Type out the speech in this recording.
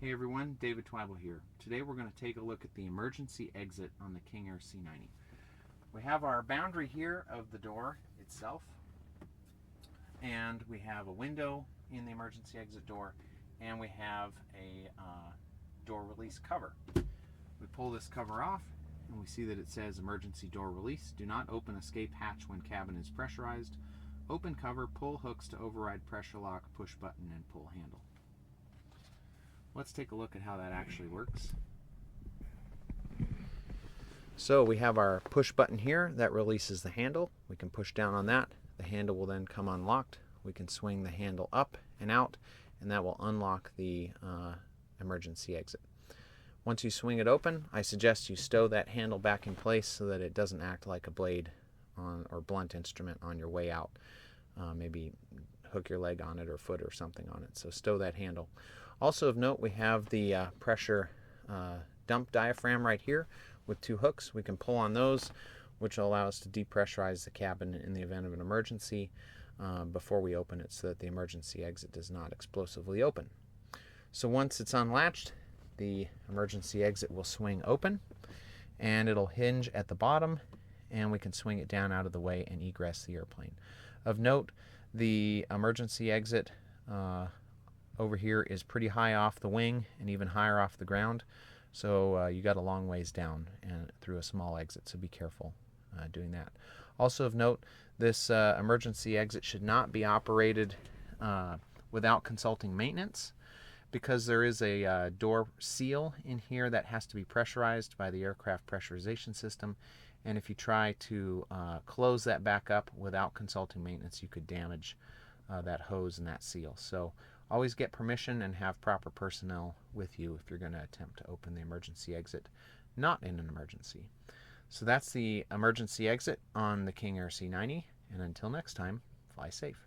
Hey everyone, David Twyble here. Today we're going to take a look at the emergency exit on the King Air C90. We have our boundary here of the door itself, and we have a window in the emergency exit door, and we have a door release cover. We pull this cover off, and we see that it says emergency door release. Do not open escape hatch when cabin is pressurized. Open cover, pull hooks to override pressure lock, push button, and pull handle. Let's take a look at how that actually works. So we have our push button here that releases the handle. We can push down on that. The handle will then come unlocked. We can swing the handle up and out, and that will unlock the emergency exit. Once you swing it open, I suggest you stow that handle back in place so that it doesn't act like a blade or blunt instrument on your way out. Maybe hook your leg on it or foot or something on it. So stow that handle. Also of note, we have the pressure dump diaphragm right here with two hooks. We can pull on those, which will allow us to depressurize the cabin in the event of an emergency before we open it, so that the emergency exit does not explosively open. So once it's unlatched, the emergency exit will swing open, and it'll hinge at the bottom, and we can swing it down out of the way and egress the airplane. Of note, the emergency exit over here is pretty high off the wing and even higher off the ground, so you got a long ways down and through a small exit, so be careful doing that. Also of note, this emergency exit should not be operated without consulting maintenance, because there is a door seal in here that has to be pressurized by the aircraft pressurization system, and if you try to close that back up without consulting maintenance, you could damage that hose and that seal. So always get permission and have proper personnel with you if you're going to attempt to open the emergency exit not in an emergency. So that's the emergency exit on the King Air C90, and until next time, fly safe.